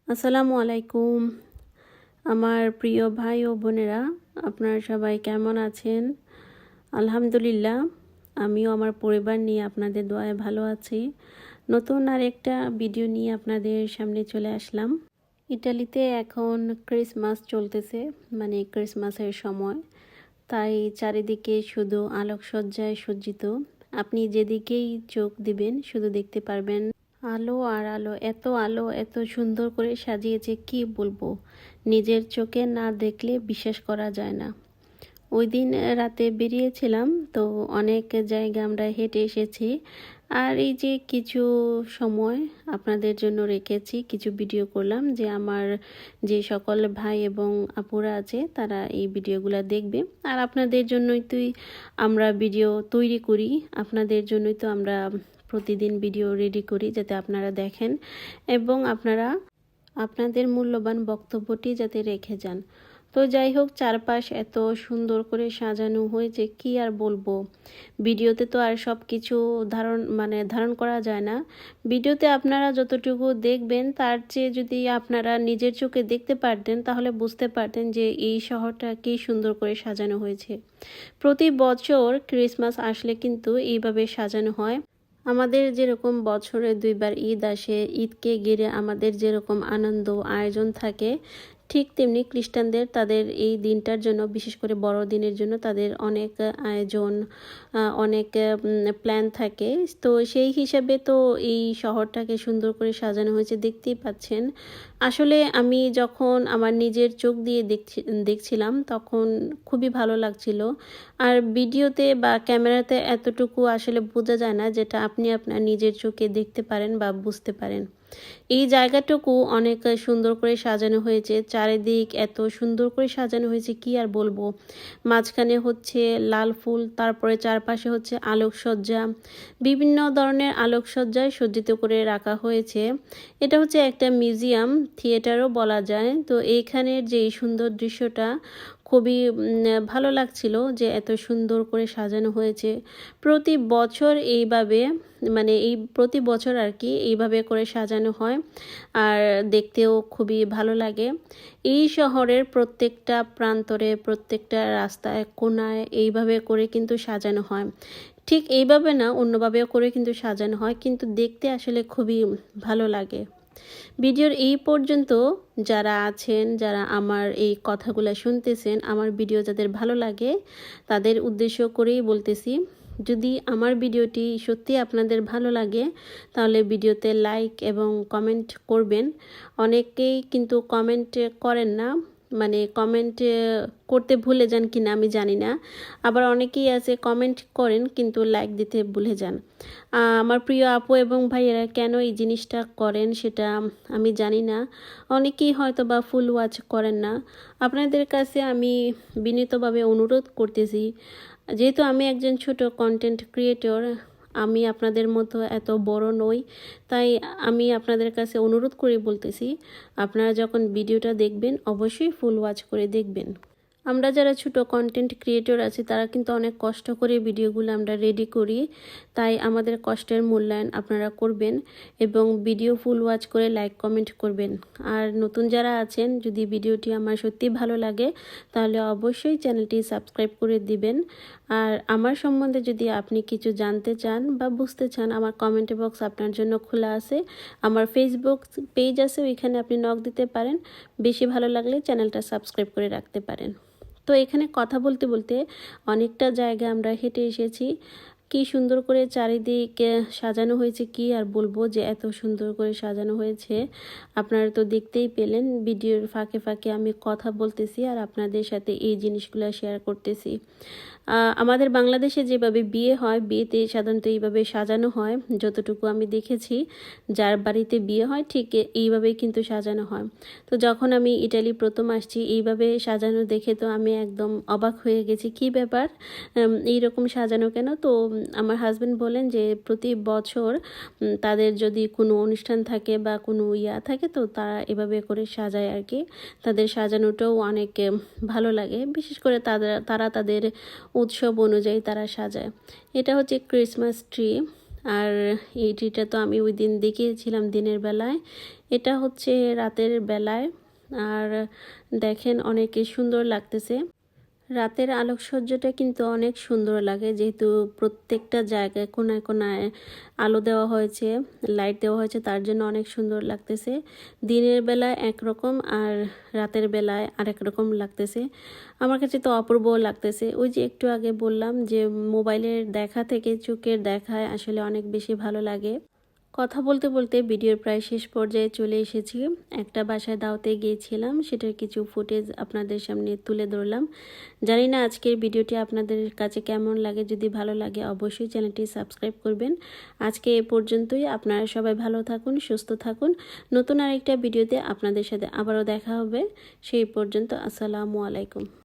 আসসালামু আলাইকুম। আমার প্রিয় ভাই ও বোনেরা, আপনারা সবাই কেমন আছেন? আলহামদুলিল্লাহ, আমিও আমার পরিবার নিয়ে আপনাদের দোয়ায় ভালো আছি। নতুন আরেকটা ভিডিও নিয়ে আপনাদের সামনে চলে আসলাম। ইতালিতে এখন ক্রিসমাস চলতেছে, মানে ক্রিসমাসের সময়। তাই চারিদিকে শুধু আলোকসজ্জায় সজ্জিত। আপনি যেদিকেই চোখ দিবেন শুধু দেখতে পারবেন আলো আর আলো। আলো এত সুন্দর করে সাজিয়েছে, কি বলবো, নিজের চোখে না দেখলে বিশ্বাস করা যায় না। ওই দিন রাতে বেরিয়েছিলাম, তো অনেক জায়গা আমরা হেঁটে এসেছি। আর এই যে কিছু সময় আপনাদের জন্য রেখেছি, কিছু ভিডিও করলাম, যে আমার যে সকল ভাই এবং আপুরা আছে তারা এই ভিডিওগুলো দেখবে। আর আপনাদের জন্যই আমরা ভিডিও তৈরি করি, আপনাদের জন্যই তো আমরা প্রতিদিন ভিডিও রেডি করি, যাতে আপনারা দেখেন এবং আপনারা আপনাদের মূল্যবান বক্তব্যটি যাতে রেখে যান। তো যাই হোক, চারপাশ এত সুন্দর করে সাজানো হয়েছে, কি আর বলবো। ভিডিওতে তো আর সব কিছু ধারণ করা যায় না। ভিডিওতে আপনারা যতটুকু দেখবেন তার চেয়ে যদি আপনারা নিজের চোখে দেখতে পারতেন তাহলে বুঝতে পারতেন যে এই শহরটা কি সুন্দর করে সাজানো হয়েছে। প্রতি বছর ক্রিসমাস আসলে কিন্তু এইভাবে সাজানো হয়। আমাদের যেরকম বছরে 2বার ঈদ আসে, ঈদকে ঘিরে আমাদের যেরকম আনন্দ আয়োজন থাকে, ঠিক তেমনি খ্রিস্টানদের তাদের এই দিনটার জন্য, বিশেষ করে বড়দিনের জন্য তাদের অনেক আয়োজন, অনেক প্ল্যান থাকে। তো সেই হিসাবে তো এই শহরটাকে সুন্দর করে সাজানো হয়েছে, দেখতেই পাচ্ছেন। আসলে আমি যখন আমার নিজের চোখ দিয়ে দেখছিলাম তখন খুবই ভালো লাগছিল। আর ভিডিওতে বা ক্যামেরাতে এতটুকু আসলে বোঝা যায় না, যেটা আপনি আপনার নিজের চোখে দেখতে পারেন বা বুঝতে পারেন। এই জায়গাটুকু অনেক সুন্দর করে সাজানো হয়েছে, চারিদিক এত সুন্দর করে সাজানো হয়েছে, কি আর বলবো। মাঝখানে হচ্ছে লাল ফুল, তারপরে চারপাশে হচ্ছে আলোকসজ্জা, বিভিন্ন ধরনের আলোকসজ্জায় সজ্জিত করে রাখা হয়েছে। এটা হচ্ছে একটা মিউজিয়াম, থিয়েটারও বলা যায়। তো এইখানের যে সুন্দর দৃশ্যটা খুবই ভালো লাগছিল, যে এত সুন্দর করে সাজানো হয়েছে। প্রতি বছর এইভাবে, প্রতি বছর আর কি এইভাবে করে সাজানো হয়, আর দেখতেও খুবই ভালো লাগে। এই শহরের প্রত্যেকটা প্রান্তরে, প্রত্যেকটা রাস্তায়, কোনায় এইভাবে করে কিন্তু সাজানো হয়। ঠিক এইভাবে না, অন্যভাবেও করে কিন্তু সাজানো হয়, কিন্তু দেখতে আসলে খুবই ভালো লাগে। ভিডিওর এই পর্যন্ত যারা আছেন, যারা আমার এই কথাগুলো শুনতেছেন, আমার ভিডিও যাদের ভালো লাগে তাদের উদ্দেশ্য করেই বলতেছি, যদি আমার ভিডিওটি সত্যি আপনাদের ভালো লাগে তাহলে ভিডিওতে লাইক এবং কমেন্ট করবেন। অনেকেই কিন্তু কমেন্ট করেন না, কমেন্ট করতে ভুলে যান কিনা আমি জানি না। আবার অনেকেই আছে কমেন্ট করেন কিন্তু লাইক দিতে ভুলে যান। আমার প্রিয় আপু এবং ভাইয়েরা কেন এই জিনিসটা করেন সেটা আমি জানি না। অনেকেই হয়তো বা ফুল ওয়াচ করেন না। আপনাদের কাছে আমি বিনীতভাবে অনুরোধ করতেছি, যেহেতু আমি একজন ছোট কন্টেন্ট ক্রিয়েটর, আমি আপনাদের মতো এত বড় নই, তাই আমি আপনাদের কাছে অনুরোধ করে বলতেছি, আপনারা যখন ভিডিওটা দেখবেন অবশ্যই ফুল ওয়াচ করে দেখবেন। আমরা যারা ছোট কন্টেন্ট ক্রিয়েটর আছি তারা কিন্তু অনেক কষ্ট করে ভিডিওগুলো আমরা রেডি করি, তাই আমাদের কষ্টের মূল্যায়ন আপনারা করবেন এবং ভিডিও ফুল ওয়াচ করে লাইক কমেন্ট করবেন। আর নতুন যারা আছেন, যদি ভিডিওটি আমার সত্যি ভালো লাগে তাহলে অবশ্যই চ্যানেলটি সাবস্ক্রাইব করে দিবেন। আর আমার সম্বন্ধে যদি আপনি কিছু জানতে চান বা বুঝতে চান, আমার কমেন্ট বক্স আপনার জন্য খোলা আছে। আমার ফেসবুক পেজ আছে, ওইখানে আপনি নক দিতে পারেন। বেশি ভালো লাগলে চ্যানেলটা সাবস্ক্রাইব করে রাখতে পারেন। তো এখানে কথা বলতে বলতে অনেকটা জায়গা আমরা হেঁটে এসেছি। কি সুন্দর করে চারিদিকে সাজানো হয়েছে, কি আর বলবো, যে এত সুন্দর করে সাজানো হয়েছে। আপনারা তো দেখতেই পেলেন, ভিডিওর ফাঁকে ফাঁকে আমি কথা বলতেছি আর আপনাদের সাথে এই জিনিসগুলো শেয়ার করতেছি। আমাদের বাংলাদেশে যেভাবে বিয়ে হয়, বিয়েতে সাধারণত এইভাবে সাজানো হয়, যতটুকু আমি দেখেছি যার বাড়িতে বিয়ে হয় ঠিক এইভাবেই কিন্তু সাজানো হয়। তো যখন আমি ইটালি প্রথম আসছি, এইভাবে সাজানো দেখে তো আমি একদম অবাক হয়ে গেছি, কি ব্যাপার, এইরকম সাজানো কেন। তো আমার হাজব্যান্ড বলেন যে প্রতি বছর তাদের যদি কোনো অনুষ্ঠান থাকে বা কোনো থাকে, তো তারা এভাবে করে সাজায় আর কি। তাদের সাজানোটাও অনেক ভালো লাগে, বিশেষ করে তারা তাদের উৎসব অনুযায়ী তারা সাজায়। এটা হচ্ছে ক্রিসমাস ট্রি। আর এই ট্রিটা তো আমি ওই দিন দেখিয়েছিলাম দিনের বেলায়, এটা হচ্ছে রাতের বেলায়। আর দেখেন অনেক সুন্দর লাগতেছে। রাতের আলোকসজ্জাটা কিন্তু অনেক সুন্দর লাগে, যেহেতু প্রত্যেকটা জায়গায় কোনায় কোনায় আলো দেওয়া হয়েছে, লাইট দেওয়া হয়েছে, তার জন্য অনেক সুন্দর লাগতেছে। দিনের বেলায় একরকম আর রাতের বেলায় আরেক রকম লাগতেছে। আমার কাছে তো অপূর্ব লাগতেছে। ওই যে একটু আগে বললাম যে মোবাইলের দেখা থেকে চোখের দেখায় আসলে অনেক বেশি ভালো লাগে। কথা বলতে বলতে ভিডিওর প্রায় শেষ পর্যায়ে চলে এসেছি। একটা বাসায় দাওয়াতে গিয়েছিলাম, সেটার কিছু ফুটেজ আপনাদের সামনে তুলে ধরলাম। জানি না আজকের ভিডিওটি আপনাদের কাছে কেমন লাগে। যদি ভালো লাগে অবশ্যই চ্যানেলটি সাবস্ক্রাইব করবেন। আজকে এ পর্যন্তই। আপনারা সবাই ভালো থাকুন, সুস্থ থাকুন। নতুন আরেকটা ভিডিওতে আপনাদের সাথে আবারও দেখা হবে। সেই পর্যন্ত আসসালামু আলাইকুম।